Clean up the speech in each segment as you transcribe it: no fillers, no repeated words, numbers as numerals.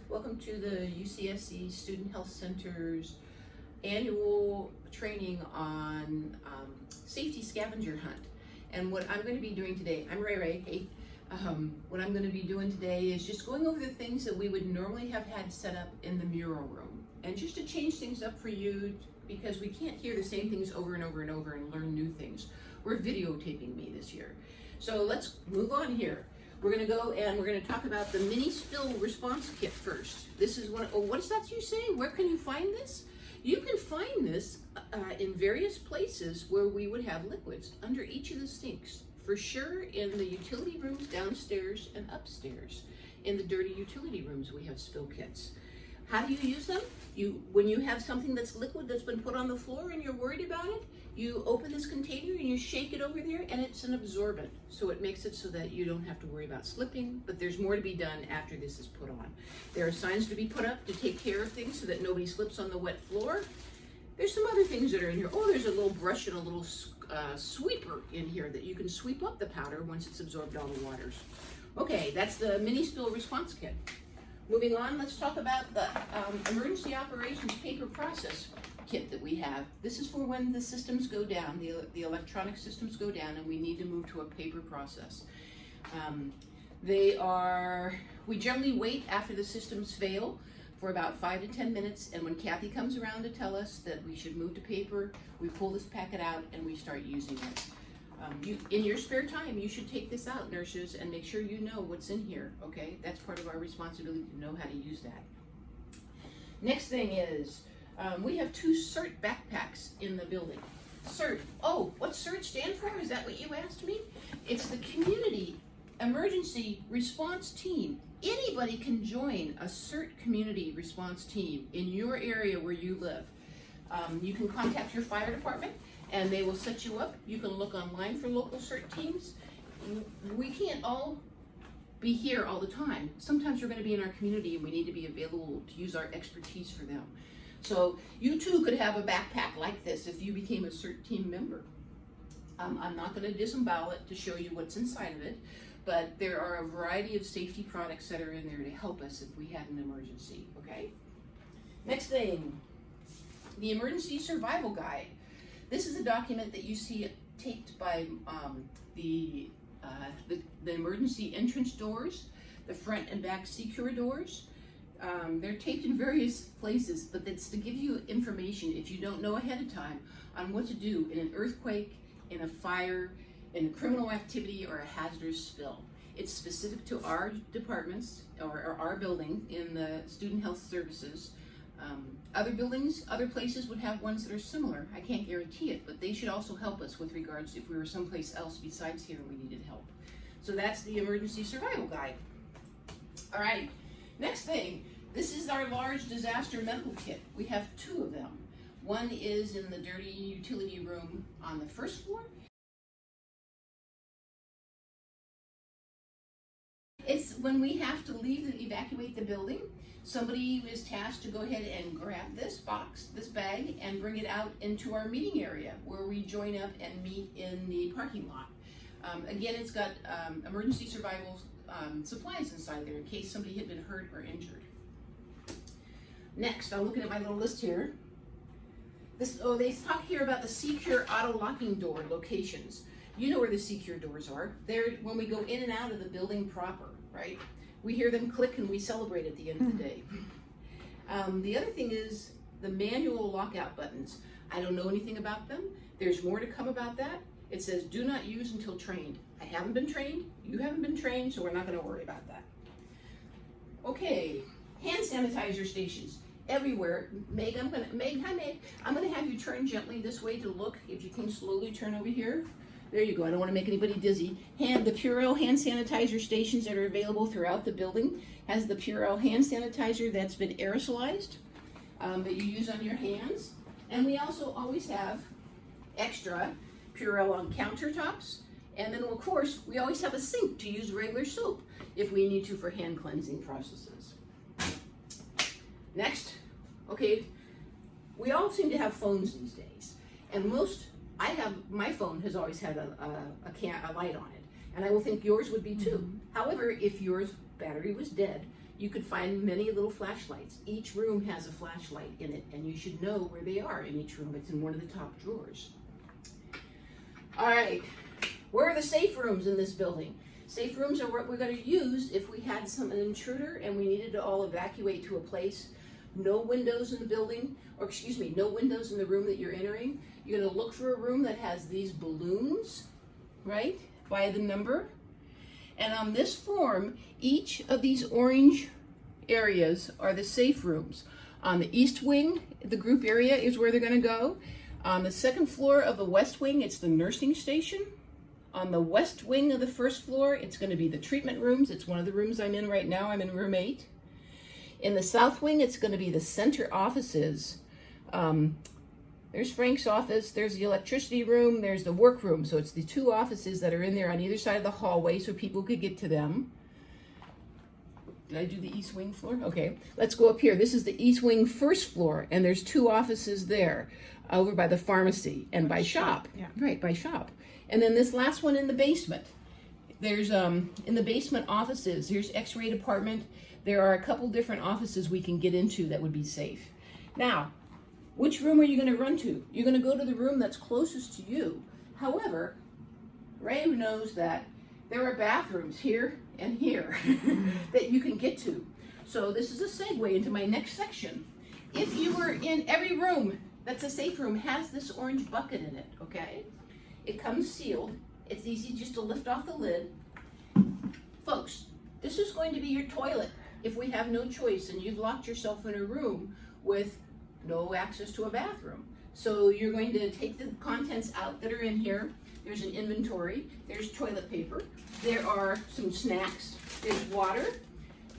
Welcome to the UCSC Student Health Center's annual training on safety scavenger hunt. And what I'm going to be doing today, I'm Ray Ray, hey. What I'm going to be doing today is just going over the things that we would normally have had set up in the mural room. And just to change things up for you, because we can't hear the same things over and over and over and learn new things. We're videotaping me this year. So let's move on here. We're going to go and we're going to talk about the mini spill response kit first. This is one. Oh, what's that you saying? Where can you find this? You can find this in various places where we would have liquids under each of the sinks. For sure, in the utility rooms downstairs and upstairs. In the dirty utility rooms, we have spill kits. How do you use them? When you have something that's liquid that's been put on the floor and you're worried about it, you open this container and you shake it over there, and it's an absorbent. So it makes it so that you don't have to worry about slipping, but there's more to be done after this is put on. There are signs to be put up to take care of things so that nobody slips on the wet floor. There's some other things that are in here. Oh, there's a little brush and a little sweeper in here that you can sweep up the powder once it's absorbed all the waters. Okay, that's the mini spill response kit. Moving on, let's talk about the emergency operations paper process kit that we have. This is for when the systems go down, the electronic systems go down, and we need to move to a paper process. We generally wait after the systems fail for about 5 to 10 minutes, and when Kathy comes around to tell us that we should move to paper, we pull this packet out and we start using it. In your spare time, you should take this out, nurses, and make sure you know what's in here, okay? That's part of our responsibility to know how to use that. Next thing is, we have 2 CERT backpacks in the building. CERT, oh, what's CERT stand for? Is that what you asked me? It's the Community Emergency Response Team. Anybody can join a CERT community response team in your area where you live. You can contact your fire department and they will set you up. You can look online for local CERT teams. We can't all be here all the time. Sometimes we're going to be in our community and we need to be available to use our expertise for them. So you too could have a backpack like this if you became a CERT team member. I'm not going to disembowel it to show you what's inside of it, but there are a variety of safety products that are in there to help us if we had an emergency, okay? Next thing, the Emergency Survival Guide. This is a document that you see taped by the emergency entrance doors, the front and back secure doors. They're taped in various places, but it's to give you information if you don't know ahead of time on what to do in an earthquake, in a fire, in a criminal activity, or a hazardous spill. It's specific to our departments or our building in the student health services. Other buildings, other places would have ones that are similar. I can't guarantee it, but they should also help us with regards to if we were someplace else besides here and we needed help. So that's the Emergency Survival Guide. All right, next thing, this is our large disaster medical kit. We have 2 of them. One is in the dirty utility room on the 1st floor. It's when we have to evacuate the building. Somebody is tasked to go ahead and grab this box, this bag, and bring it out into our meeting area where we join up and meet in the parking lot. Again, it's got emergency survival supplies inside there in case somebody had been hurt or injured. Next, I'm looking at my little list here. They talk here about the secure auto locking door locations. You know where the secure doors are. They're when we go in and out of the building proper, right? We hear them click and we celebrate at the end of the day. The other thing is the manual lockout buttons. I don't know anything about them. There's more to come about that. It says do not use until trained. I haven't been trained, you haven't been trained, so we're not going to worry about that. Okay, hand sanitizer stations everywhere. Meg, hi Meg. I'm going to have you turn gently this way to look. If you can slowly turn over here. There you go. I don't want to make anybody dizzy. The Purell hand sanitizer stations that are available throughout the building has the Purell hand sanitizer that's been aerosolized that you use on your hands. And we also always have extra Purell on countertops. And then, of course, we always have a sink to use regular soap if we need to for hand cleansing processes. Next, okay, we all seem to have phones these days. And my phone has always had a light on it, and I will think yours would be too. However, if yours battery was dead, you could find many little flashlights. Each room has a flashlight in it, and you should know where they are in each room. It's in one of the top drawers. All right, where are the safe rooms in this building? Safe rooms are what we're going to use if we had an intruder and we needed to all evacuate to a place. No windows in the building, or excuse me, no windows in the room that you're entering. You're going to look for a room that has these balloons, right, by the number. And on this form, each of these orange areas are the safe rooms. On the east wing, the group area is where they're going to go. On the second floor of the west wing, it's the nursing station. On the west wing of the first floor, it's going to be the treatment rooms. It's one of the rooms I'm in right now. I'm in room 8. In the south wing, it's going to be the center offices. There's Frank's office, there's the electricity room, there's the workroom. So it's the 2 offices that are in there on either side of the hallway so people could get to them. Did I do the east wing floor? Okay, let's go up here. This is the east wing first floor, and there's 2 offices there over by the pharmacy and by shop. Yeah. Right, by shop. And then this last one in the basement. There's, in the basement offices, here's x-ray department. There are a couple different offices we can get into that would be safe. Now, which room are you going to run to? You're going to go to the room that's closest to you. However, Ray knows that there are bathrooms here and here that you can get to. So this is a segue into my next section. If you were in every room that's a safe room has this orange bucket in it, okay? It comes sealed. It's easy just to lift off the lid. Folks, this is going to be your toilet if we have no choice and you've locked yourself in a room with no access to a bathroom. So you're going to take the contents out that are in here. There's an inventory, there's toilet paper, there are some snacks, there's water,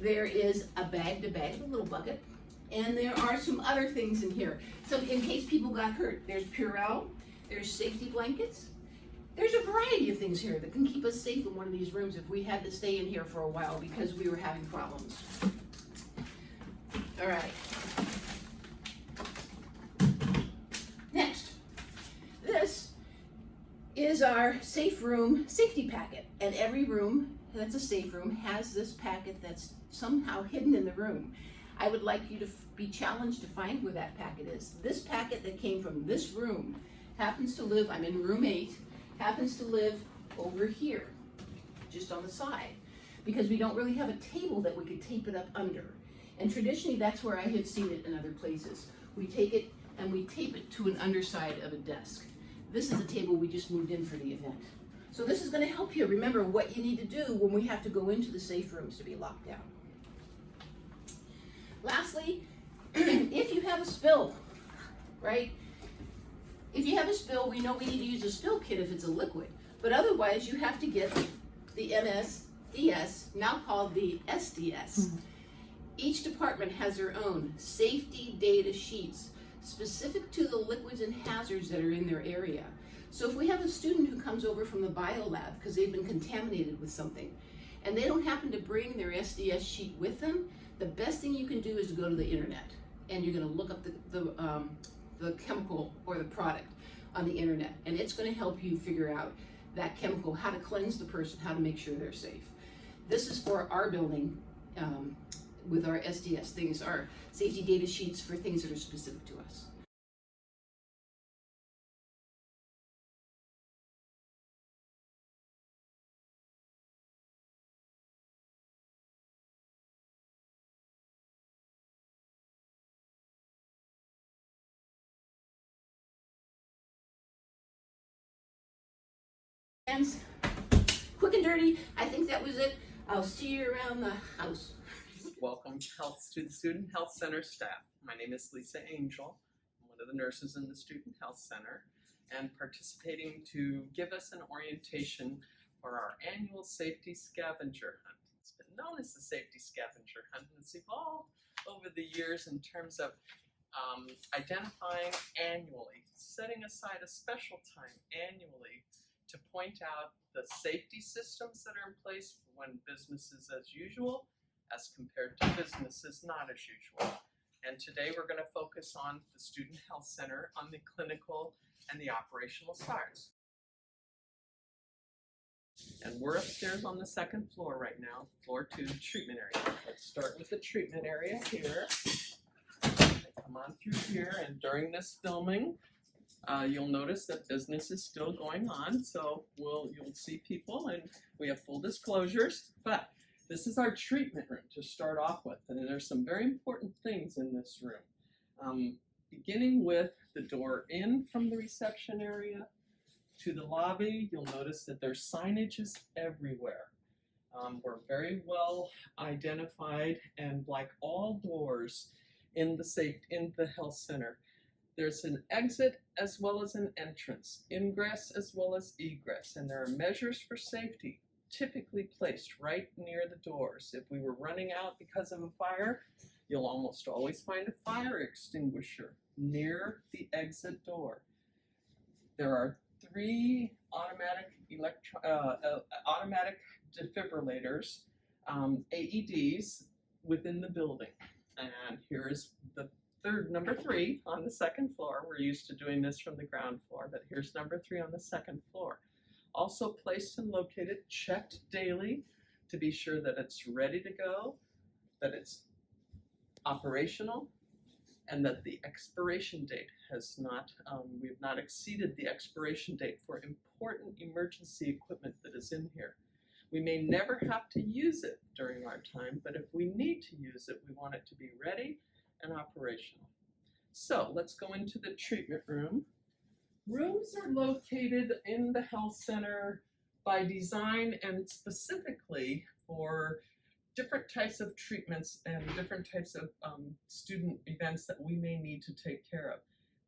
there is a bag-to-bag, a little bucket, and there are some other things in here. So in case people got hurt, there's Purell, there's safety blankets. There's a variety of things here that can keep us safe in one of these rooms if we had to stay in here for a while because we were having problems. All right. Next, this is our safe room safety packet, and every room that's a safe room has this packet that's somehow hidden in the room. I would like you to be challenged to find where that packet is. This packet that came from this room happens to live, I'm in room 8, happens to live over here, just on the side, because we don't really have a table that we could tape it up under. And traditionally, that's where I have seen it in other places. We take it and we tape it to an underside of a desk. This is a table we just moved in for the event. So this is going to help you remember what you need to do when we have to go into the safe rooms to be locked down. Lastly, if you have a spill, right? If you have a spill, we know we need to use a spill kit if it's a liquid, but otherwise you have to get the MSDS, now called the SDS. Mm-hmm. Each department has their own safety data sheets specific to the liquids and hazards that are in their area. So if we have a student who comes over from the bio lab because they've been contaminated with something and they don't happen to bring their SDS sheet with them, the best thing you can do is to go to the internet and you're going to look up the chemical or the product on the internet, and it's going to help you figure out that chemical, how to cleanse the person, how to make sure they're safe. This is for our building with our SDS things, our safety data sheets for things that are specific to us. Hands, quick and dirty. I think that was it. I'll see you around the house. Welcome to the Student Health Center staff. My name is Lisa Angel. I'm one of the nurses in the Student Health Center and participating to give us an orientation for our annual Safety Scavenger Hunt. It's been known as the Safety Scavenger Hunt, and it's evolved over the years in terms of identifying annually, setting aside a special time annually to point out the safety systems that are in place when business is as usual as compared to businesses not as usual. And today we're going to focus on the Student Health Center on the clinical and the operational sides. And we're upstairs on the second floor right now, floor 2, treatment area. Let's start with the treatment area here. Come on through here, and during this filming, you'll notice that business is still going on, so you'll see people, and we have full disclosures, but this is our treatment room to start off with, and there's some very important things in this room. Beginning with the door in from the reception area to the lobby, you'll notice that there's signages everywhere. We're very well identified, and like all doors in the health center, there's an exit as well as an entrance, ingress as well as egress, and there are measures for safety typically placed right near the doors. If we were running out because of a fire, you'll almost always find a fire extinguisher near the exit door. There are 3 automatic defibrillators, AEDs, within the building. And here's the number 3 on the second floor. We're used to doing this from the ground floor, but here's number 3 on the second floor. Also placed and located, checked daily to be sure that it's ready to go, that it's operational, and that the expiration date has not, we've not exceeded the expiration date for important emergency equipment that is in here. We may never have to use it during our time, but if we need to use it, we want it to be ready and operational. So let's go into the treatment room. Rooms are located in the health center by design and specifically for different types of treatments and different types of student events that we may need to take care of.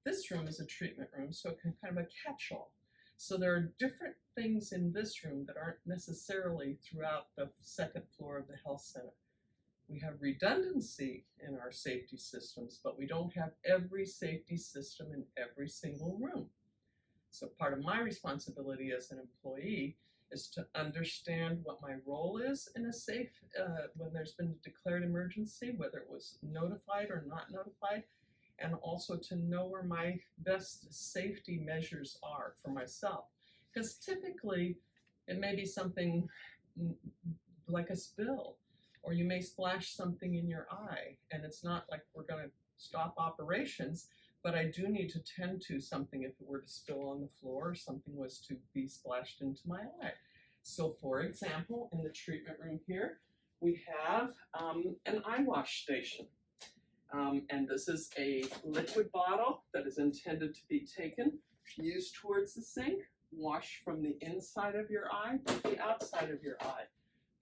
This room is a treatment room, so it can kind of a catch-all. So there are different things in this room that aren't necessarily throughout the second floor of the health center. We have redundancy in our safety systems, but we don't have every safety system in every single room. So part of my responsibility as an employee is to understand what my role is in a safe, when there's been a declared emergency, whether it was notified or not notified, and also to know where my best safety measures are for myself. Because typically it may be something like a spill, or you may splash something in your eye, and it's not like we're going to stop operations, but I do need to tend to something if it were to spill on the floor or something was to be splashed into my eye. So for example, in the treatment room here, we have an eye wash station. And this is a liquid bottle that is intended to be taken, used towards the sink, washed from the inside of your eye to the outside of your eye.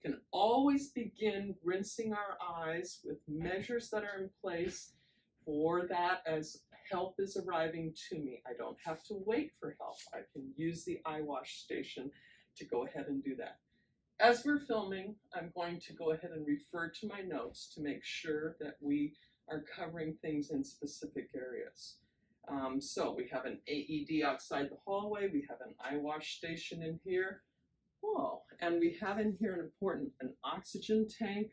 You can always begin rinsing our eyes with measures that are in place for that as help is arriving to me. I don't have to wait for help. I can use the eye wash station to go ahead and do that. As we're filming, I'm going to go ahead and refer to my notes to make sure that we are covering things in specific areas. So we have an AED outside the hallway, we have an eye wash station in here. Oh, and we have in here an oxygen tank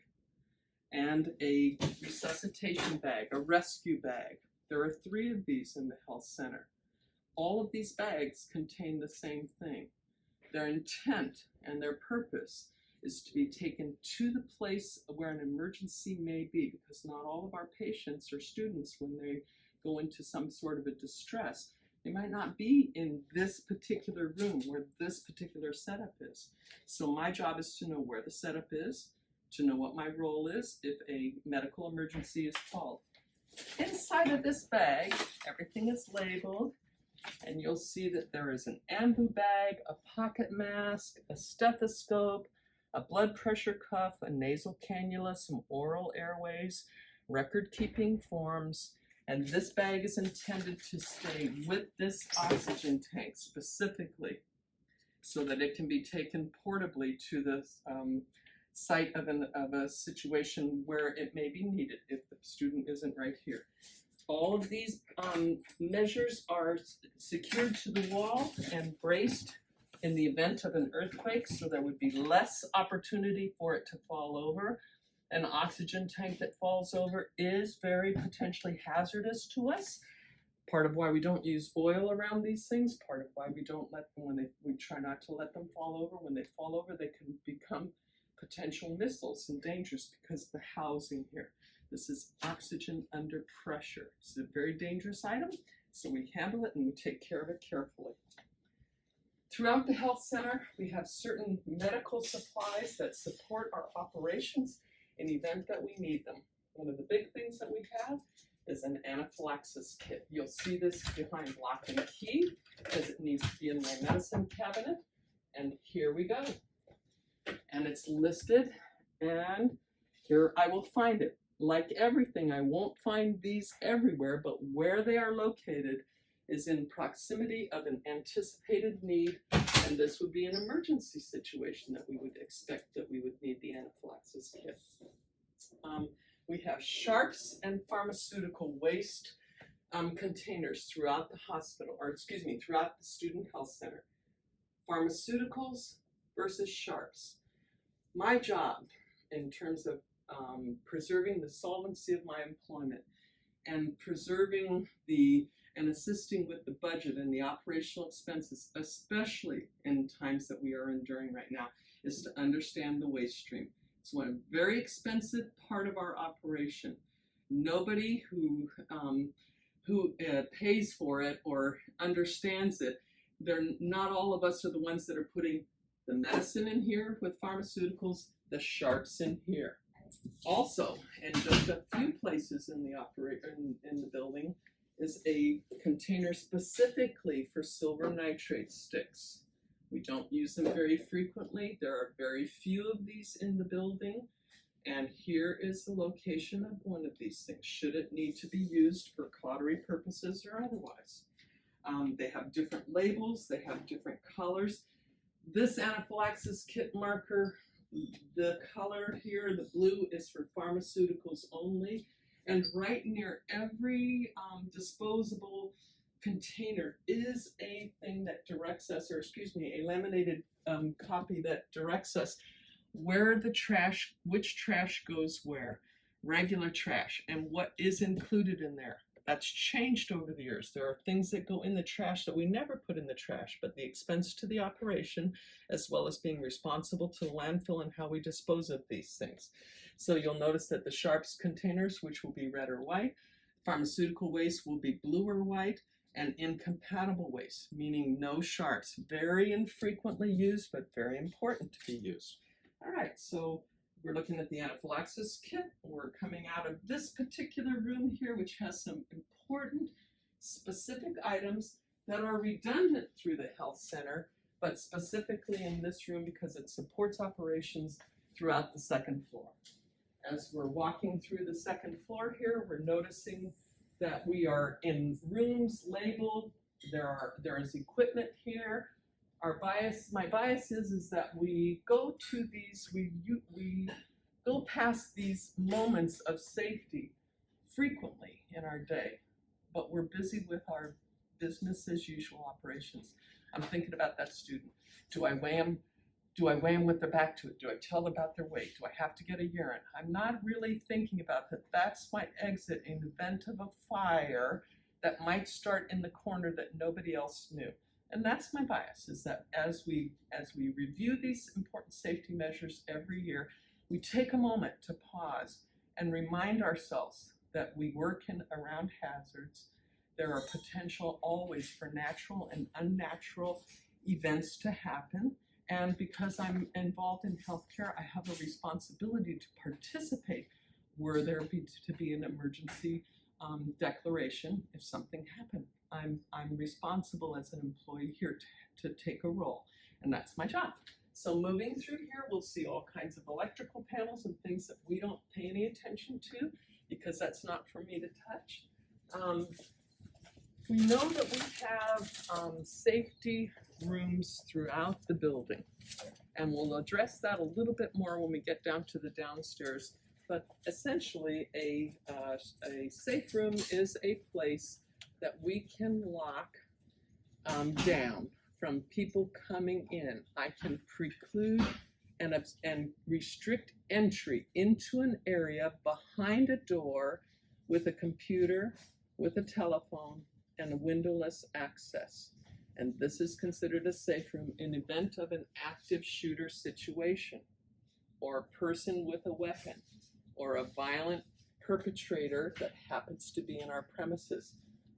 and a resuscitation bag, a rescue bag. There are 3 of these in the health center. All of these bags contain the same thing. Their intent and their purpose is to be taken to the place where an emergency may be, because not all of our patients or students, when they go into some sort of a distress, they might not be in this particular room where this particular setup is. So my job is to know where the setup is, to know what my role is if a medical emergency is called. Inside of this bag, everything is labeled, and you'll see that there is an ambu bag, a pocket mask, a stethoscope, a blood pressure cuff, a nasal cannula, some oral airways, record-keeping forms, and this bag is intended to stay with this oxygen tank specifically so that it can be taken portably to the site of a situation where it may be needed if the student isn't right here. All of these measures are secured to the wall and braced in the event of an earthquake, so there would be less opportunity for it to fall over. An oxygen tank that falls over is very potentially hazardous to us. Part of why we don't use oil around these things, part of why we don't let them, we try not to let them fall over. When they fall over, they can become potential missiles and dangerous because of the housing here. This is oxygen under pressure. It's a very dangerous item, so we handle it and we take care of it carefully. Throughout the health center, we have certain medical supplies that support our operations in the event that we need them. One of the big things that we have is an anaphylaxis kit. You'll see this behind lock and key because it needs to be in my medicine cabinet. And here we go. And it's listed, and here I will find it. Like everything, I won't find these everywhere, but where they are located is in proximity of an anticipated need, and this would be an emergency situation that we would expect that we would need the anaphylaxis kit. We have sharps and pharmaceutical waste containers throughout the hospital, or excuse me, throughout the student health center. Pharmaceuticals versus sharps. My job in terms of preserving the solvency of my employment and preserving and assisting with the budget and the operational expenses, especially in times that we are enduring right now, is to understand the waste stream. It's one very expensive part of our operation. Nobody who pays for it or understands it, not all of us are the ones that are putting the medicine in here with pharmaceuticals, the sharps in here. Also, in just a few places in the building, is a container specifically for silver nitrate sticks. We don't use them very frequently. There are very few of these in the building. And here is the location of one of these things, should it need to be used for cautery purposes or otherwise. They have different labels, they have different colors. This anaphylaxis kit marker, the color here, the blue, is for pharmaceuticals only. And right near every disposable container is a thing that directs us, or excuse me, a laminated copy that directs us where the trash, which trash goes where, regular trash, and what is included in there. That's changed over the years. There are things that go in the trash that we never put in the trash, but the expense to the operation, as well as being responsible to the landfill and how we dispose of these things. So you'll notice that the sharps containers, which will be red or white, pharmaceutical waste will be blue or white, and incompatible waste, meaning no sharps. Very infrequently used, but very important to be used. All right, so we're looking at the anaphylaxis kit. We're coming out of this particular room here, which has some important specific items that are redundant through the health center, but specifically in this room because it supports operations throughout the second floor. As we're walking through the second floor here, we're noticing that we are in rooms labeled. There is equipment here. My bias is that we go to these, we go past these moments of safety frequently in our day, but we're busy with our business as usual operations. I'm thinking about that student. Do I weigh them? Do I weigh them with their back to it? Do I tell them about their weight? Do I have to get a urine? I'm not really thinking about that. That's my exit in the event of a fire that might start in the corner that nobody else knew. And that's my bias, is that as we review these important safety measures every year, we take a moment to pause and remind ourselves that we work around hazards. There are potential always for natural and unnatural events to happen. And because I'm involved in healthcare, I have a responsibility to participate were there to be an emergency declaration if something happened. I'm responsible as an employee here to take a role, and that's my job. So moving through here, we'll see all kinds of electrical panels and things that we don't pay any attention to because that's not for me to touch. We know that we have safety rooms throughout the building, and we'll address that a little bit more when we get down to the downstairs. But essentially, a safe room is a place that we can lock down from people coming in. I can preclude and restrict entry into an area behind a door with a computer, with a telephone, and windowless access. And this is considered a safe room in event of an active shooter situation, or a person with a weapon, or a violent perpetrator that happens to be in our premises.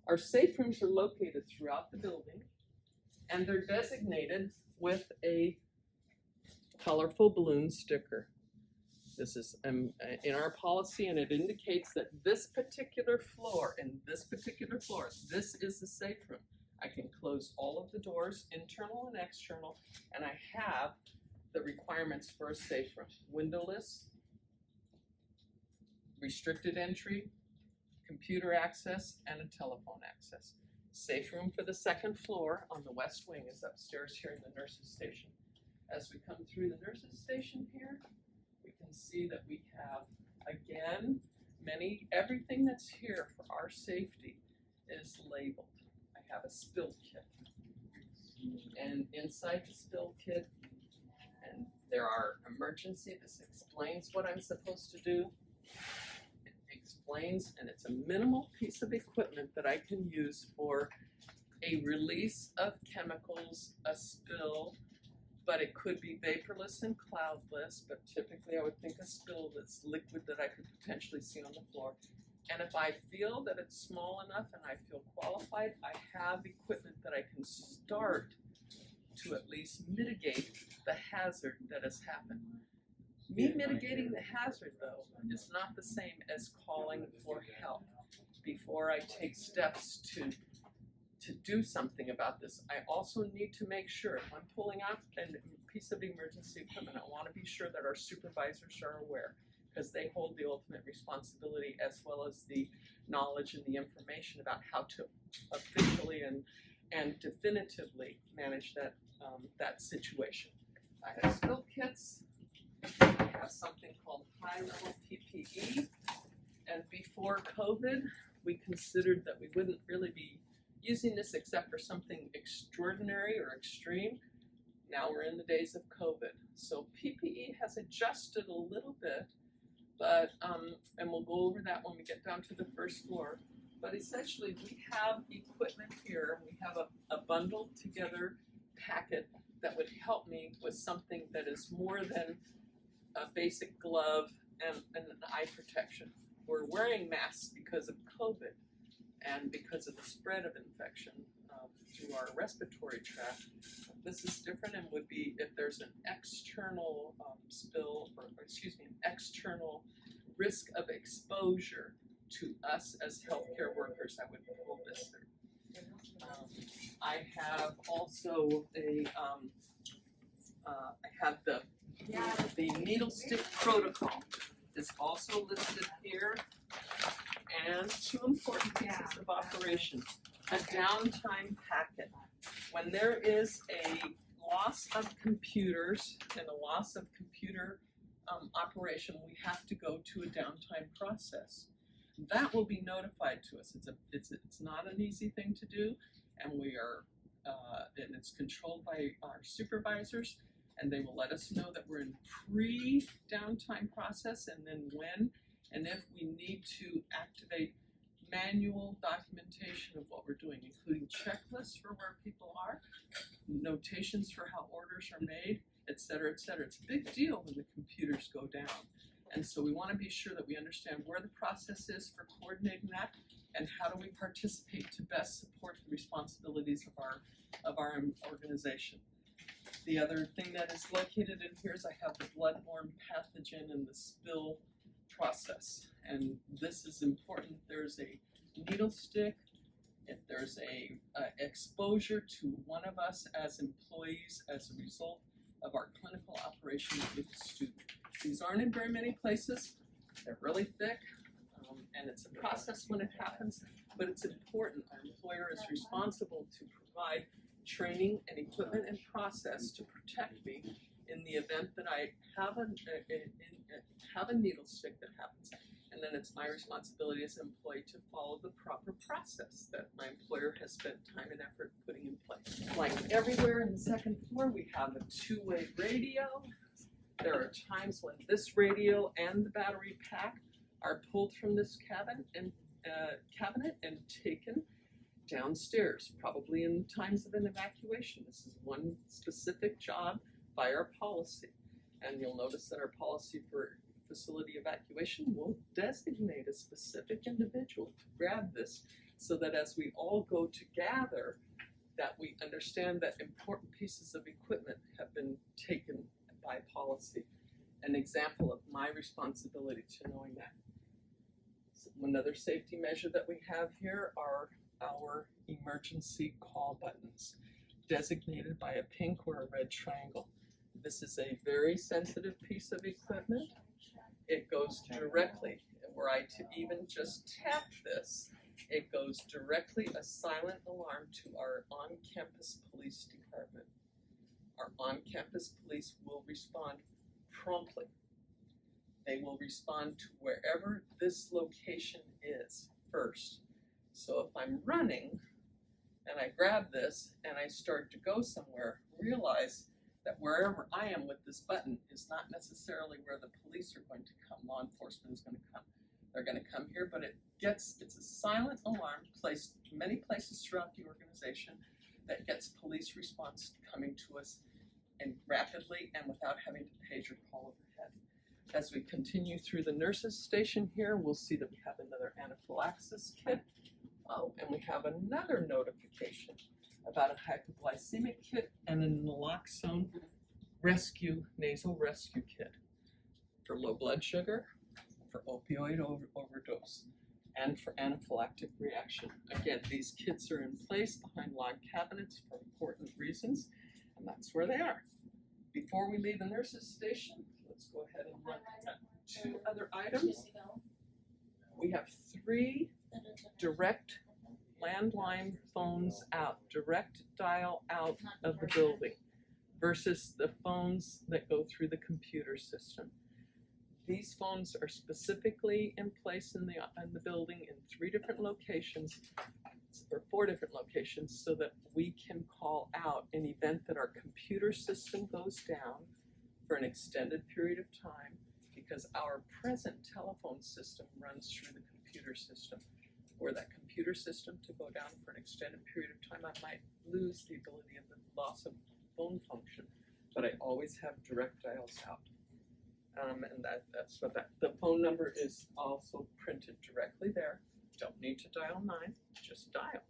Our safe rooms are located throughout the building, and they're designated with a colorful balloon sticker. This is in our policy, and it indicates that this particular floor, this is the safe room. I can close all of the doors, internal and external, and I have the requirements for a safe room: windowless, restricted entry, computer access, and a telephone access. Safe room for the second floor on the west wing is upstairs here in the nurses' station. As we come through the nurses' station here, we can see that we have, again, everything that's here for our safety is labeled. I have a spill kit, and inside the spill kit, and there are emergency. This explains what I'm supposed to do. It explains, and it's a minimal piece of equipment that I can use for a release of chemicals, a spill, but it could be vaporless and cloudless, but typically I would think a spill that's liquid that I could potentially see on the floor. And if I feel that it's small enough and I feel qualified, I have equipment that I can start to at least mitigate the hazard that has happened. Me mitigating the hazard, though, is not the same as calling for help. Before I take steps to do something about this, I also need to make sure if I'm pulling out a piece of emergency equipment, I want to be sure that our supervisors are aware, because they hold the ultimate responsibility as well as the knowledge and the information about how to officially and definitively manage that situation. I have spill kits. I have something called high-level PPE. And before COVID, we considered that we wouldn't really be using this except for something extraordinary or extreme. Now we're in the days of COVID. So PPE has adjusted a little bit, but and we'll go over that when we get down to the first floor. But essentially we have equipment here. We have a bundled together packet that would help me with something that is more than a basic glove and an eye protection. We're wearing masks because of COVID and because of the spread of infection through our respiratory tract. This is different and would be if there's an external spill, or excuse me, an external risk of exposure to us as healthcare workers, I would pull this through. I have also I have the needle stick protocol is also listed here, and two important pieces of operation. A downtime packet. When there is a loss of computers and a loss of computer operation, we have to go to a downtime process. That will be notified to us. It's not an easy thing to do, and we are and it's controlled by our supervisors, and they will let us know that we're in pre-downtime process, and then when and if we need to activate manual documentation of what we're doing, including checklists for where people are, notations for how orders are made, et cetera, et cetera. It's a big deal when the computers go down. And so we want to be sure that we understand where the process is for coordinating that, and how do we participate to best support the responsibilities of our organization. The other thing that is located in here is I have the bloodborne pathogen and the spill process, and this is important. There's a needle stick. If there's a exposure to one of us as employees as a result of our clinical operation with a student. These aren't in very many places. They're really thick, and it's a process when it happens, but it's important. Our employer is responsible to provide training and equipment and process to protect me in the event that I have a needle stick that happens. And then it's my responsibility as an employee to follow the proper process that my employer has spent time and effort putting in place. Like everywhere in the second floor, we have a two-way radio. There are times when this radio and the battery pack are pulled from this cabinet and taken downstairs, probably in times of an evacuation. This is one specific job by our policy. And you'll notice that our policy for facility evacuation will designate a specific individual to grab this, so that as we all go to gather, that we understand that important pieces of equipment have been taken by policy. An example of my responsibility to knowing that. So another safety measure that we have here are our emergency call buttons, designated by a pink or a red triangle. This is a very sensitive piece of equipment. It goes directly, were I to even just tap this, it goes directly a silent alarm to our on-campus police department. Our on-campus police will respond promptly. They will respond to wherever this location is first. So if I'm running and I grab this and I start to go somewhere, realize that wherever I am with this button is not necessarily where the police are going to come, law enforcement is going to come. They're going to come here, but it's a silent alarm placed many places throughout the organization that gets police response coming to us and rapidly and without having to page or call overhead. As we continue through the nurses station here, we'll see that we have another anaphylaxis kit. Oh, and we have another notification about a hypoglycemic kit and a naloxone rescue, nasal rescue kit for low blood sugar, for opioid overdose, and for anaphylactic reaction. Again, these kits are in place behind log cabinets for important reasons, and that's where they are. Before we leave the nurses station, let's go ahead and run two other items. We have 3 direct landline phones out, direct dial out of the building versus the phones that go through the computer system. These phones are specifically in place in the building in 3 different locations, or 4 different locations, so that we can call out an event that our computer system goes down for an extended period of time, because our present telephone system runs through the computer system. Were that computer system to go down for an extended period of time, I might lose the ability of the loss of phone function, but I always have direct dials out. And that's what the phone number is also printed directly there. Don't need to dial 9, just dial.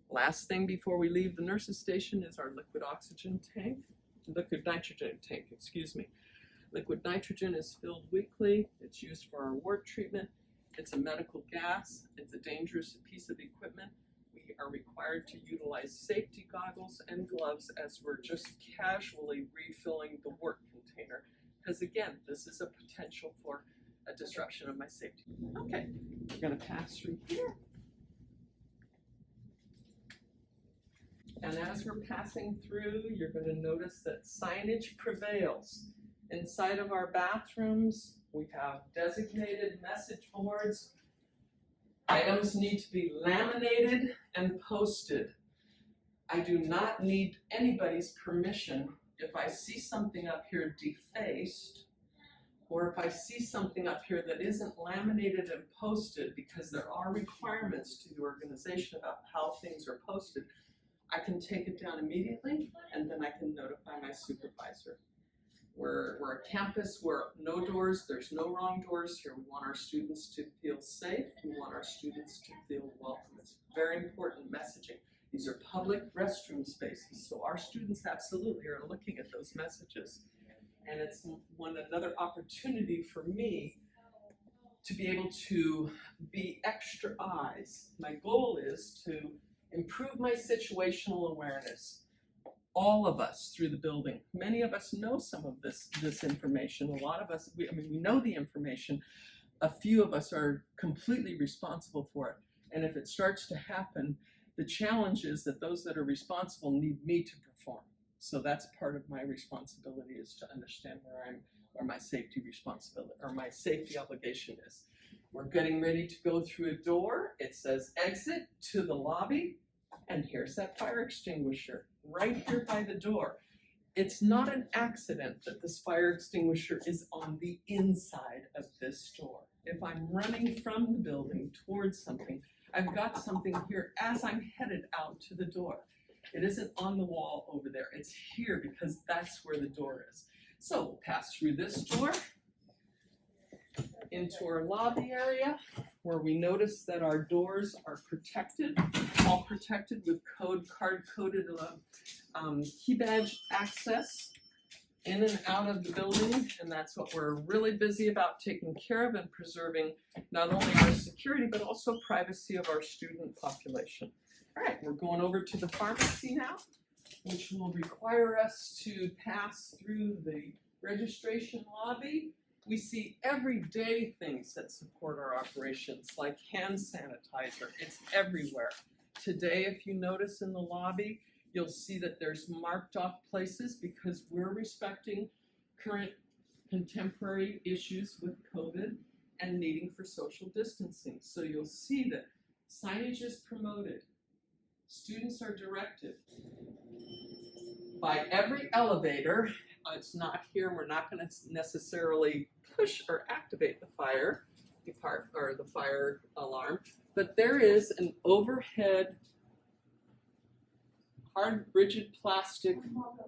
Last thing before we leave the nurses station is our liquid nitrogen tank, excuse me. Liquid nitrogen is filled weekly. It's used for our wart treatment. It's a medical gas. It's a dangerous piece of equipment. We are required to utilize safety goggles and gloves as we're just casually refilling the wart container. Because again, this is a potential for a disruption of my safety. Okay, we're gonna pass through here. And as we're passing through, you're gonna notice that signage prevails. Inside of our bathrooms, we have designated message boards. Items need to be laminated and posted. I do not need anybody's permission if I see something up here defaced, or if I see something up here that isn't laminated and posted, because there are requirements to the organization about how things are posted, I can take it down immediately, and then I can notify my supervisor. We're a campus where no doors, there's no wrong doors here. We want our students to feel safe. We want our students to feel welcome. It's very important messaging. These are public restroom spaces, so our students absolutely are looking at those messages. And it's another opportunity for me to be able to be extra eyes. My goal is to improve my situational awareness. All of us through the building, many of us know some of this information. A lot of us, we know the information. A few of us are completely responsible for it. And if it starts to happen, the challenge is that those that are responsible need me to perform. So that's part of my responsibility, is to understand where my safety responsibility or my safety obligation is. We're getting ready to go through a door. It says exit to the lobby, and here's that fire extinguisher right here by the door. It's not an accident that this fire extinguisher is on the inside of this door. If I'm running from the building towards something, I've got something here as I'm headed out to the door. It isn't on the wall over there, it's here because that's where the door is. So we'll pass through this door into our lobby area where we notice that our doors are protected, all protected with card-coded key badge access in and out of the building, and that's what we're really busy about taking care of and preserving not only our security but also privacy of our student population. All right, we're going over to the pharmacy now, which will require us to pass through the registration lobby. We see everyday things that support our operations, like hand sanitizer. It's everywhere. Today, if you notice in the lobby, you'll see that there's marked off places because we're respecting current contemporary issues with COVID and needing for social distancing. So you'll see that signage is promoted. Students are directed by every elevator. It's not here, we're not going to necessarily push or activate the fire alarm, but there is an overhead hard rigid plastic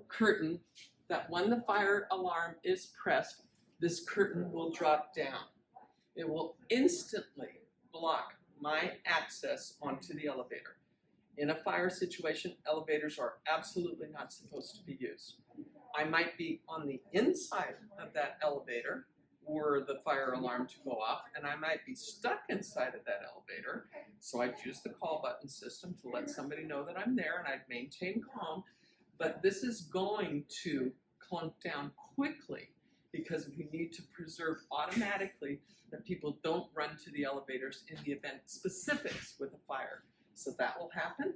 curtain that when the fire alarm is pressed, this curtain will drop down. It will instantly block my access onto the elevator. In a fire situation, elevators are absolutely not supposed to be used. I might be on the inside of that elevator were the fire alarm to go off, and I might be stuck inside of that elevator. So I'd use the call button system to let somebody know that I'm there, and I'd maintain calm. But this is going to clunk down quickly because we need to preserve automatically that people don't run to the elevators in the event specifics with a fire. So that will happen.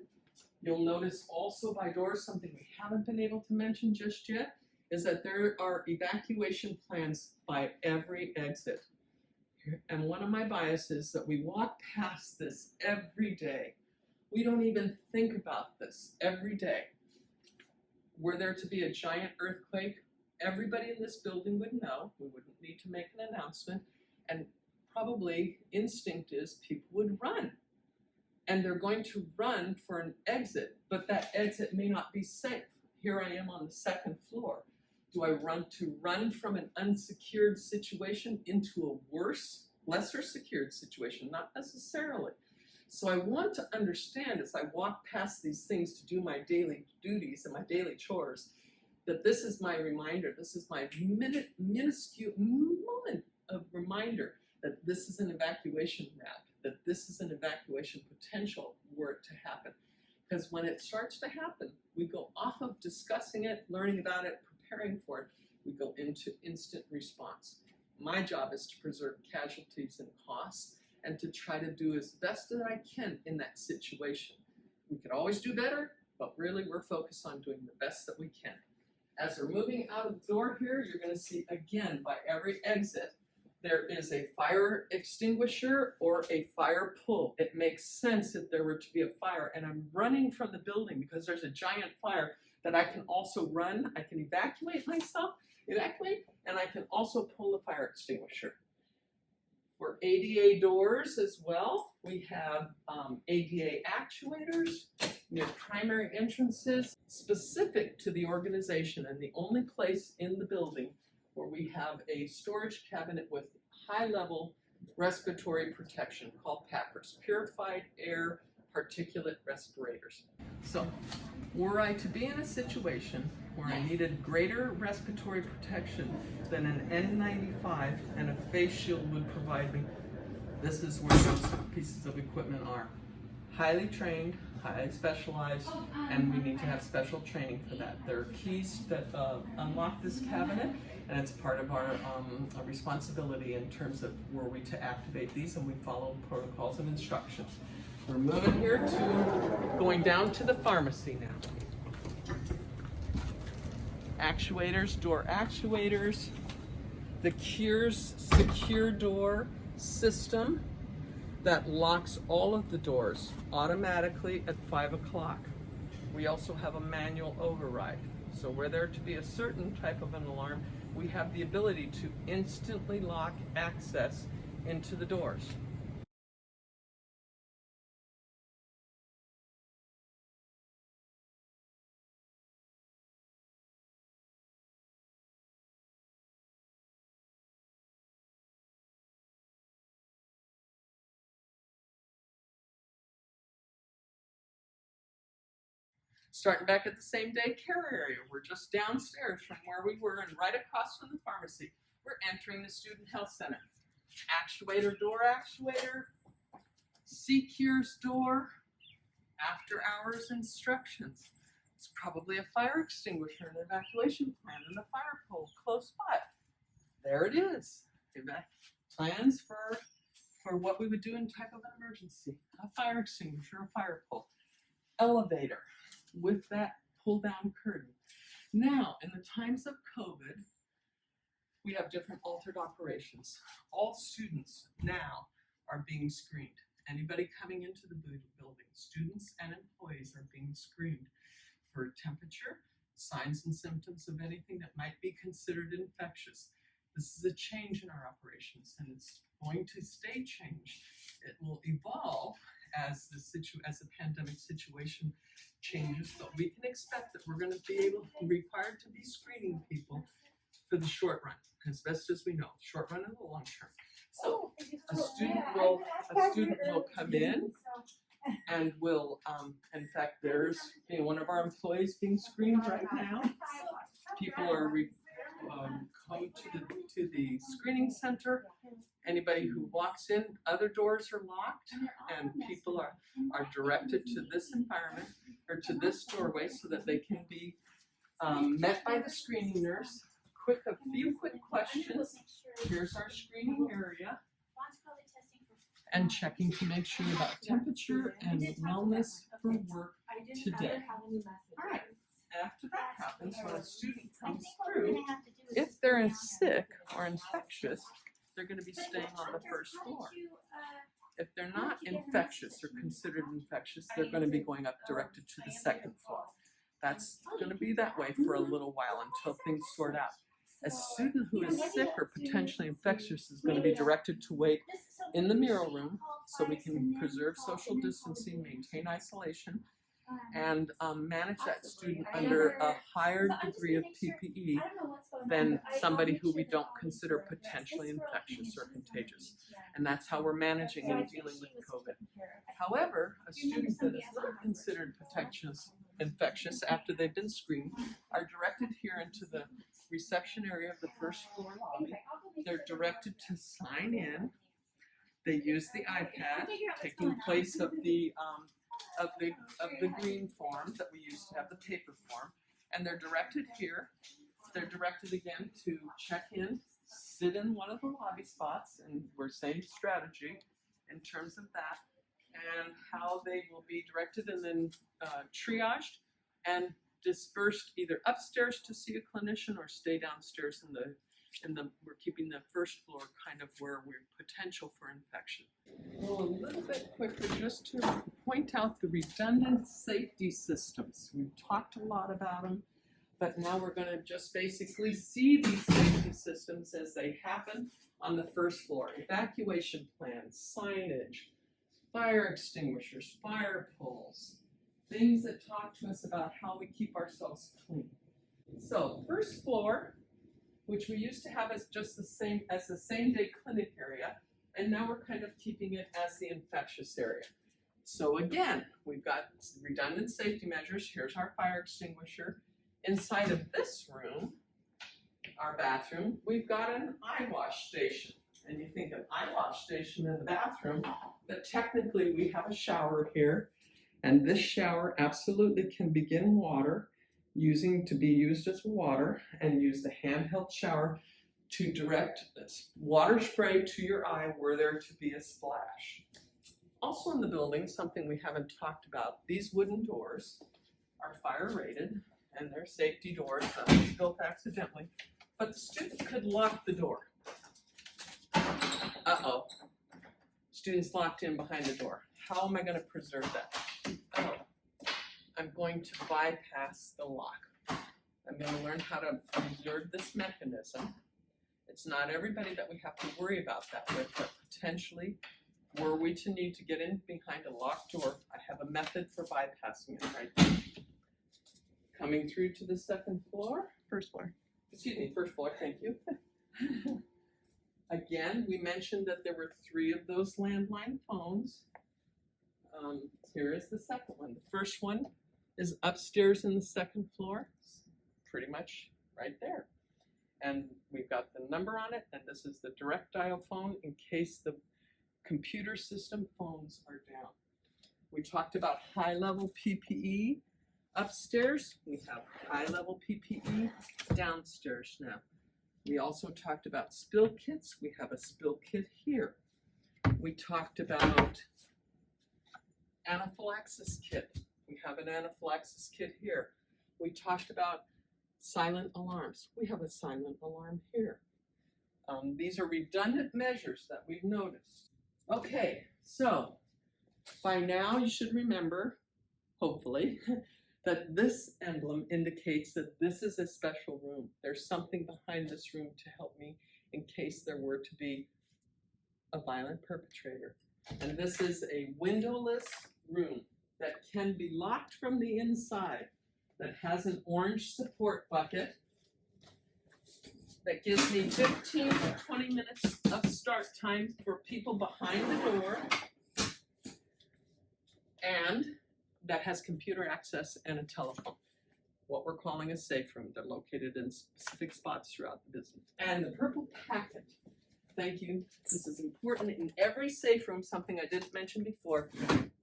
You'll notice also by doors, something we haven't been able to mention just yet, is that there are evacuation plans by every exit. And one of my biases is that we walk past this every day. We don't even think about this every day. Were there to be a giant earthquake, everybody in this building would know. We wouldn't need to make an announcement. And probably instinct is people would run. And they're going to run for an exit, but that exit may not be safe. Here I am on the second floor. Do I run from an unsecured situation into a worse, lesser secured situation? Not necessarily. So I want to understand as I walk past these things to do my daily duties and my daily chores, that this is my reminder, this is my minuscule moment of reminder that this is an evacuation map, that this is an evacuation potential were it to happen. Because when it starts to happen, we go off of discussing it, learning about it, preparing for it, we go into instant response. My job is to preserve casualties and costs and to try to do as best as I can in that situation. We could always do better, but really we're focused on doing the best that we can. As we're moving out of the door here, you're going to see again by every exit, there is a fire extinguisher or a fire pull. It makes sense if there were to be a fire and I'm running from the building because there's a giant fire that I can also run. I can evacuate myself, and I can also pull the fire extinguisher. For ADA doors as well, we have ADA actuators near primary entrances specific to the organization and the only place in the building where we have a storage cabinet with high-level respiratory protection called PAPRs, Purified Air Particulate Respirators. So, were I to be in a situation where I needed greater respiratory protection than an N95 and a face shield would provide me, this is where those pieces of equipment are. Highly trained, highly specialized, and we need to have special training for that. There are keys that unlock this cabinet, and it's part of our responsibility in terms of were we to activate these, and we follow protocols and instructions. We're moving here to going down to the pharmacy now. Actuators, door actuators, the Cures secure door system that locks all of the doors automatically at 5 o'clock. We also have a manual override. So were there to be a certain type of an alarm, we have the ability to instantly lock access into the doors. Starting back at the same day care area, we're just downstairs from where we were and right across from the pharmacy. We're entering the Student Health Center. Actuator, door actuator, Secure's door, after hours instructions. It's probably a fire extinguisher, an evacuation plan, and a fire pole close by. There it is. Plans for what we would do in type of an emergency. A fire extinguisher, a fire pole. Elevator with that pull down curtain. Now, in the times of COVID, we have different altered operations. All students now are being screened. Anybody coming into the building, students and employees are being screened for temperature, signs and symptoms of anything that might be considered infectious. This is a change in our operations, and it's going to stay changed. It will evolve as the pandemic situation changes, but we can expect that we're going to be required to be screening people for the short run, as best as we know, short run and the long term. So a student will come in and will, in fact, there's one of our employees being screened right now. People are come to the screening center. Anybody who walks in, other doors are locked, and people are directed to this environment or to this doorway so that they can be met by the screening nurse. A few quick questions. Here's our screening area. And checking to make sure about temperature and wellness for work today. All right. After that happens, when a student comes through, if they're sick or infectious, they're going to be staying on the first floor. If they're not infectious or considered infectious, they're going to be going up directed to the second floor. That's going to be that way for a little while until things sort out. A student who is sick or potentially infectious is going to be directed to wait in the mural room so we can preserve social distancing, maintain isolation, and manage that student under a higher degree of PPE than somebody who we don't consider potentially infectious or contagious. And that's how we're managing and dealing with COVID. However, a student that is not considered infectious after they've been screened are directed here into the reception area of the first floor lobby. They're directed to sign in. They use the iPad, taking place of the green form that we used to have, the paper form, and they're directed here. They're directed again to check in, sit in one of the lobby spots, and we're saying strategy in terms of that, and how they will be directed and then triaged and dispersed either upstairs to see a clinician or stay downstairs we're keeping the first floor kind of where we're potential for infection. Well, a little bit quicker just to point out the redundant safety systems. We've talked a lot about them, but now we're going to just basically see these safety systems as they happen on the first floor. Evacuation plans, signage, fire extinguishers, fire poles, things that talk to us about how we keep ourselves clean. So first floor, which we used to have as just the same day clinic area, and now we're kind of keeping it as the infectious area. So again, we've got redundant safety measures. Here's our fire extinguisher. Inside of this room, our bathroom, we've got an eye wash station. And you think of eye wash station in the bathroom, but technically we have a shower here. And this shower absolutely can begin water, to be used as water, and use the handheld shower to direct this water spray to your eye were there to be a splash. Also in the building, something we haven't talked about, these wooden doors are fire rated and they're safety doors that was built accidentally, but the student could lock the door. Uh-oh, students locked in behind the door. How am I going to preserve that? Oh, I'm going to bypass the lock. I'm going to learn how to observe this mechanism. It's not everybody that we have to worry about that with, but potentially, were we to need to get in behind a locked door, I have a method for bypassing it right there. Coming through to the first floor, thank you. Again, we mentioned that there were 3 of those landline phones. Here is the second one. The first one is upstairs in the second floor, pretty much right there. And we've got the number on it, and this is the direct dial phone in case the computer system phones are down. We talked about high-level PPE upstairs. We have high-level PPE downstairs now. We also talked about spill kits. We have a spill kit here. We talked about anaphylaxis kit. We have an anaphylaxis kit here. We talked about silent alarms. We have a silent alarm here. These are redundant measures that we've noticed. Okay, so by now you should remember, hopefully, that this emblem indicates that this is a special room. There's something behind this room to help me in case there were to be a violent perpetrator. And this is a windowless room that can be locked from the inside, that has an orange support bucket that gives me 15 to 20 minutes of start time for people behind the door, and that has computer access and a telephone, what we're calling a safe room. They're located in specific spots throughout the business. And the purple packet, thank you, this is important in every safe room, something I didn't mention before.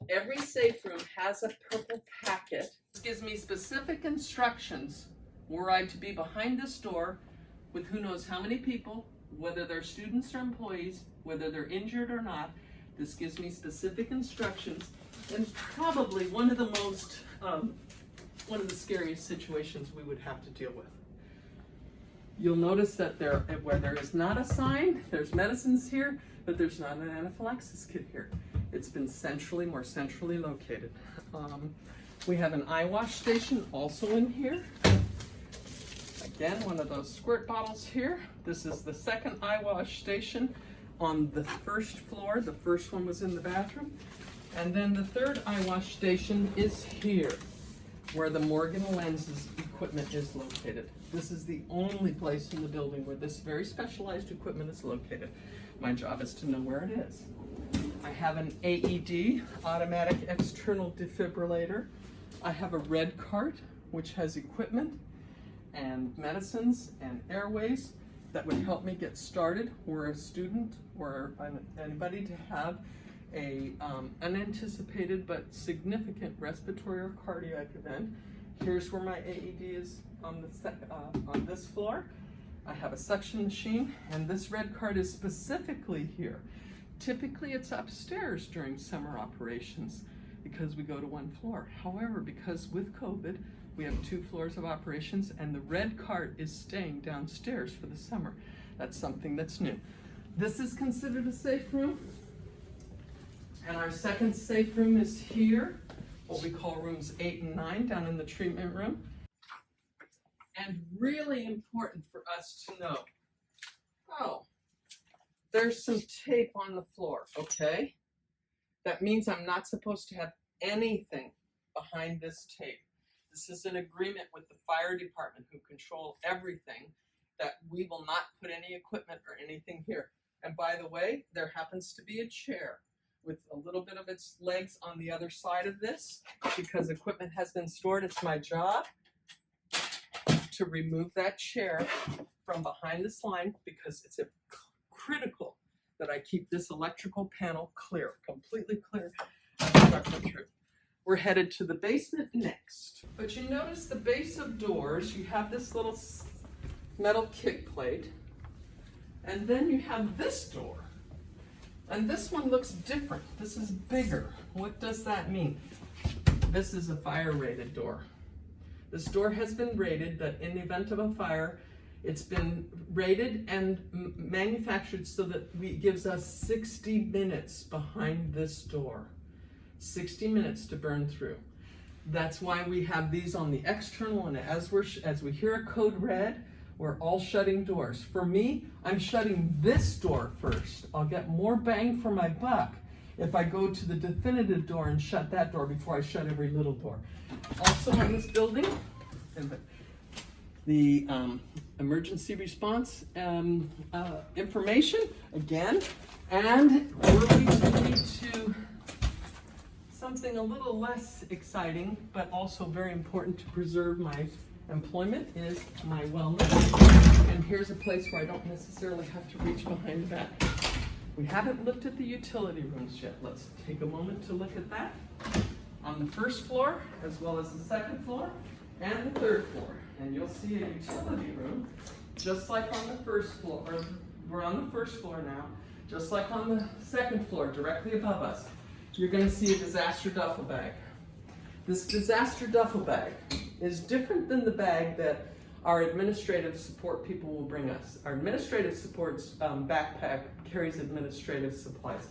Every safe room has a purple packet. This gives me specific instructions were I to be behind this door with who knows how many people, whether they're students or employees, whether they're injured or not. This gives me specific instructions, and probably one of the scariest situations we would have to deal with. You'll notice that where there is not a sign, there's medicines here, but there's not an anaphylaxis kit here. It's been more centrally located. We have an eye wash station also in here. Again, one of those squirt bottles here. This is the second eye wash station on the first floor. The first one was in the bathroom. And then the third eye wash station is here, where the Morgan lenses equipment is located. This is the only place in the building where this very specialized equipment is located. My job is to know where it is. I have an AED, automatic external defibrillator. I have a red cart, which has equipment and medicines and airways that would help me get started were a student or anybody to have a unanticipated but significant respiratory or cardiac event. Here's where my AED is on this floor. I have a suction machine, and this red cart is specifically here. Typically it's upstairs during summer operations because we go to one floor. However, because with COVID, we have 2 floors of operations, and the red cart is staying downstairs for the summer. That's something that's new. This is considered a safe room. And our second safe room is here, what we call rooms 8 and 9, down in the treatment room. And really important for us to know, there's some tape on the floor, okay? That means I'm not supposed to have anything behind this tape. This is an agreement with the fire department, who control everything, that we will not put any equipment or anything here. And by the way, there happens to be a chair with a little bit of its legs on the other side of this, because equipment has been stored. It's my job to remove that chair from behind this line, because it's critical that I keep this electrical panel clear, completely clear. We're headed to the basement next. But you notice the base of doors, you have this little metal kick plate, and then you have this door. And this one looks different. This is bigger. What does that mean? This is a fire-rated door. This door has been rated that in the event of a fire, it's been rated and manufactured so that it gives us 60 minutes behind this door. 60 minutes to burn through. That's why we have these on the external, and as we hear a code red, we're all shutting doors. For me, I'm shutting this door first. I'll get more bang for my buck if I go to the definitive door and shut that door before I shut every little door. Also in this building, the emergency response information, again, and we're going to need to something a little less exciting, but also very important to preserve my employment, is my wellness. And here's a place where I don't necessarily have to reach behind the back. We haven't looked at the utility rooms yet. Let's take a moment to look at that. On the first floor, as well as the second floor, and the third floor. And you'll see a utility room, just like on the first floor, or we're on the first floor now, just like on the second floor, directly above us. You're gonna see a disaster duffel bag. This disaster duffel bag is different than the bag that our administrative support people will bring us. Our administrative support's backpack carries administrative supplies.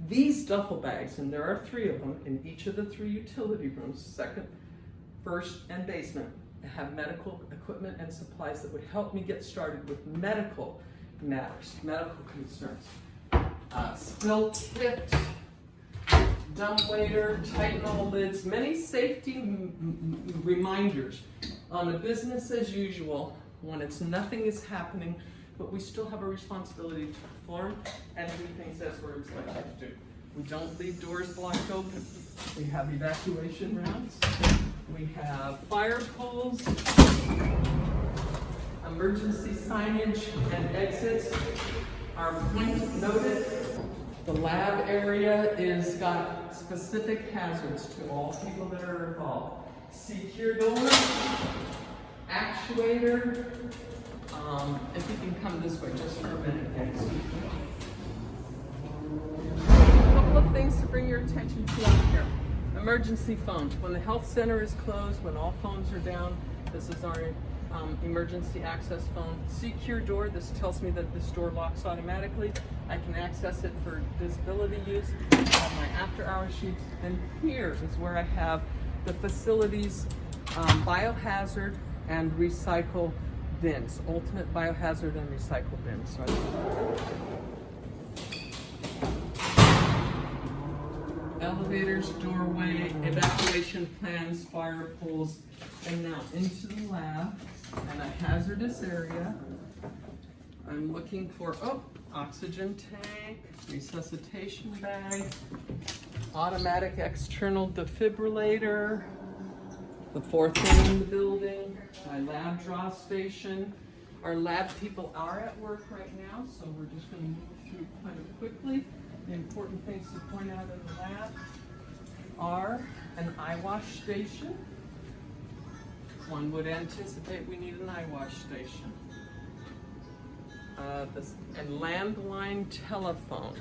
These duffel bags, and there are 3 of them in each of the 3 utility rooms, second, first, and basement, have medical equipment and supplies that would help me get started with medical matters, medical concerns. Spill tips, dumbwaiter, tighten all lids, many safety reminders on a business as usual when nothing is happening, but we still have a responsibility to perform and do things as we're expected to do. We don't leave doors blocked open. We have evacuation routes. We have fire poles, emergency signage and exits are point noted. The lab area is got specific hazards to all people that are involved. Secure door, actuator. If you can come this way just for a minute, guys. A couple of things to bring your attention to out here. Emergency phone. When the health center is closed, when all phones are down, this is our emergency access phone. Secure door. This tells me that this door locks automatically. I can access it for disability use. I have my after-hour sheets, and here is where I have the facilities biohazard and recycle bins. Ultimate biohazard and recycle bins. Elevators, doorway, evacuation plans, fire poles, and now into the lab and a hazardous area. I'm looking for, oxygen tank, resuscitation bag, automatic external defibrillator, the 4th thing in the building, my lab draw station. Our lab people are at work right now, so we're just going to move through kind of quickly. The important things to point out in the lab are an eye wash station. One would anticipate we need an eye wash station. And landline telephone,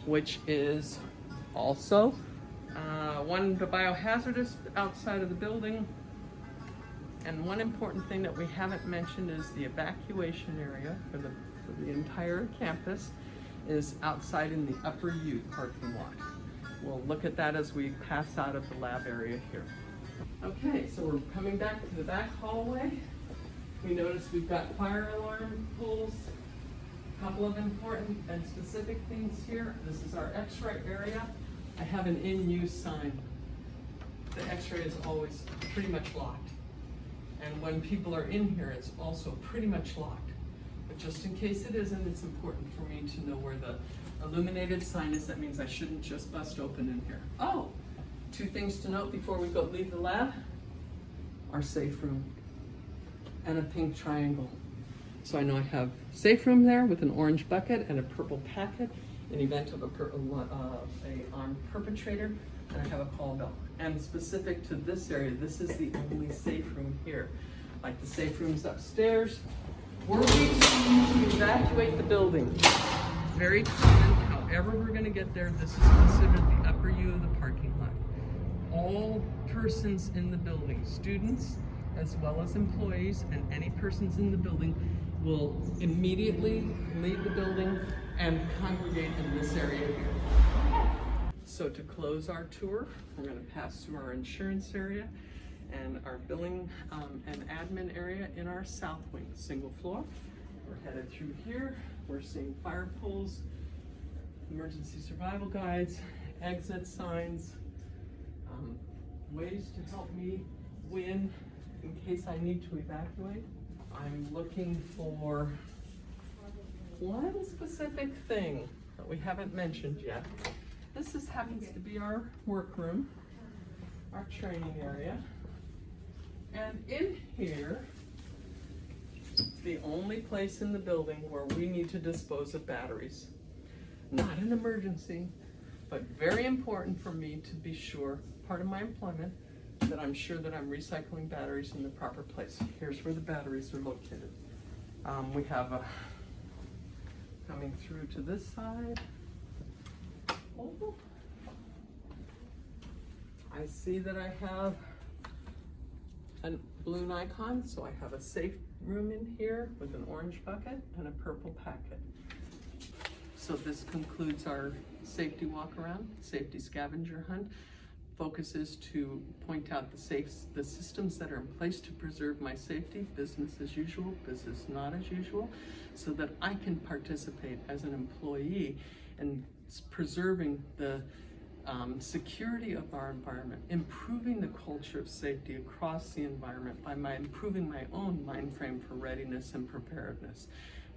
which is also one biohazardous outside of the building. And one important thing that we haven't mentioned is the evacuation area for the entire campus is outside in the upper U parking lot. We'll look at that as we pass out of the lab area here. Okay, so we're coming back to the back hallway. We notice we've got fire alarm poles, a couple of important and specific things here. This is our X-ray area. I have an in-use sign. The X-ray is always pretty much locked. And when people are in here, it's also pretty much locked. But just in case it isn't, it's important for me to know where the illuminated sign is. That means I shouldn't just bust open in here. Oh, 2 things to note before we leave the lab. Our safe room and a pink triangle. So I know I have safe room there with an orange bucket and a purple packet in event of a armed perpetrator, and I have a call bell. And specific to this area, this is the only safe room here. Like the safe rooms upstairs, were we to evacuate the building, very common, however we're gonna get there, this is considered the upper U of the parking lot. All persons in the building, students as well as employees and any persons in the building, will immediately leave the building and congregate in this area here. So to close our tour, we're going to pass through our insurance area and our billing and admin area in our south wing, single floor. We're headed through here. We're seeing fire poles, emergency survival guides, exit signs, ways to help me win in case I need to evacuate. I'm looking for one specific thing that we haven't mentioned yet, This happens to be our workroom, our training area. And in here, the only place in the building where we need to dispose of batteries. Not an emergency, but very important for me to be sure, part of my employment, that I'm sure that I'm recycling batteries in the proper place. Here's where the batteries are located. We have a, coming through to this side. Oh. I see that I have a balloon icon, so I have a safe room in here with an orange bucket and a purple packet. So this concludes our safety walk around, safety scavenger hunt. Focus is to point out the systems that are in place to preserve my safety, business as usual, business not as usual, so that I can participate as an employee in preserving the security of our environment, improving the culture of safety across the environment by improving my own mind frame for readiness and preparedness.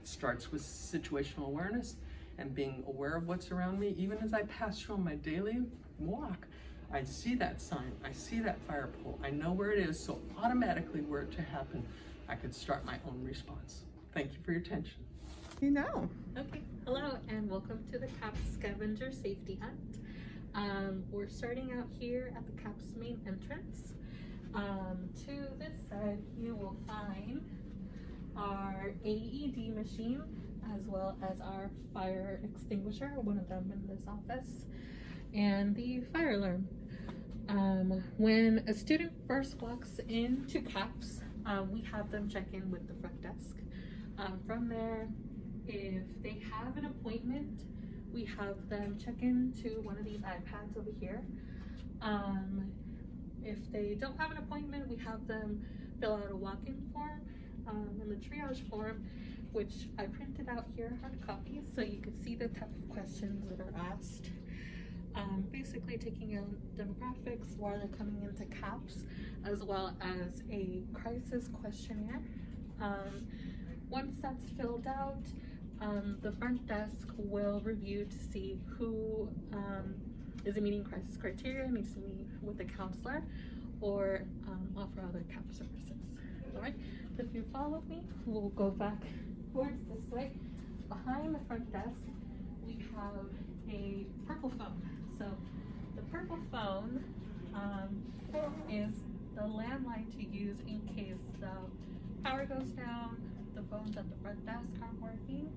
It starts with situational awareness and being aware of what's around me. Even as I pass through on my daily walk, I see that sign, I see that fire pole, I know where it is, so automatically were it to happen, I could start my own response. Thank you for your attention. You know. Okay, hello and welcome to the CAPS Scavenger Safety Hunt. We're starting out here at the CAPS main entrance. To this side you will find our AED machine as well as our fire extinguisher, one of them in this office, and the fire alarm. When a student first walks into CAPS, we have them check in with the front desk. From there, if they have an appointment, we have them check into one of these iPads over here. If they don't have an appointment, we have them fill out a walk-in form and the triage form, which I printed out here, hard copies, so you can see the type of questions that are asked. Basically taking out demographics, why they're coming into CAPS, as well as a crisis questionnaire. Once that's filled out, the front desk will review to see who is meeting crisis criteria, needs to meet with a counselor, or offer other CAPS services. All right, if you follow me, we'll go back towards this way. Behind the front desk, we have a purple phone. So the purple phone is the landline to use in case the power goes down, the phones at the front desk aren't working.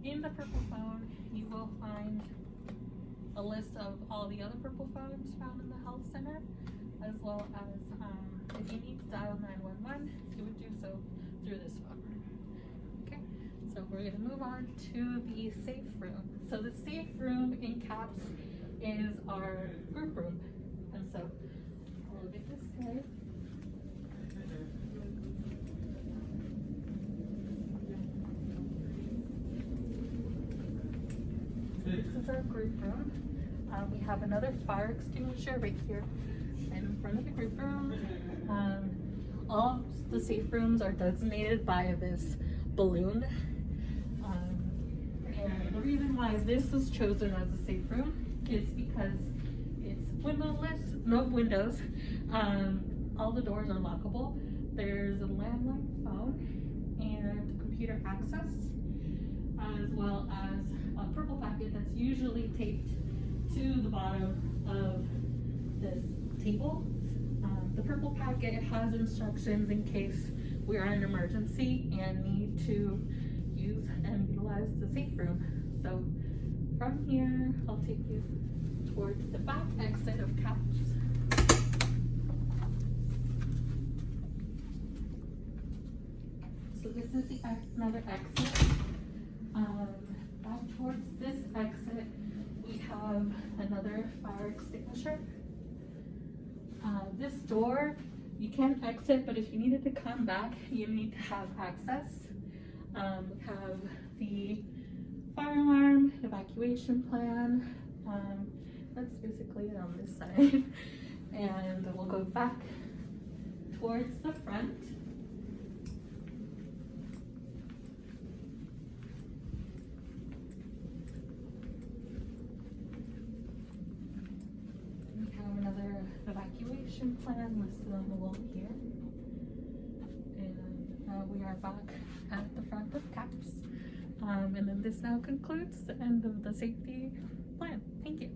In the purple phone, you will find a list of all the other purple phones found in the health center, as well as if you need to dial 911, you would do so through this phone. Okay, so we're going to move on to the safe room. So the safe room in CAPS is our group room, and so I'll get this guy. This is our group room. We have another fire extinguisher right here in front of the group room. All the safe rooms are designated by this balloon. And the reason why this was chosen as a safe room is because it's windowless, no windows. All the doors are lockable. There's a landline phone and computer access, as well as a purple packet that's usually taped to the bottom of this table. The purple packet has instructions in case we are in an emergency and need to use and utilize the safe room. So from here, I'll take you towards the back exit of CAPS. So this is another exit. Back towards this exit, we have another fire extinguisher. This door, you can exit, but if you needed to come back, you need to have access. We have the fire alarm, evacuation plan. That's basically it on this side. And we'll go back towards the front. evacuation plan listed on the wall here. And we are back at the front of CAPS. And then this now concludes the end of the safety plan. Thank you.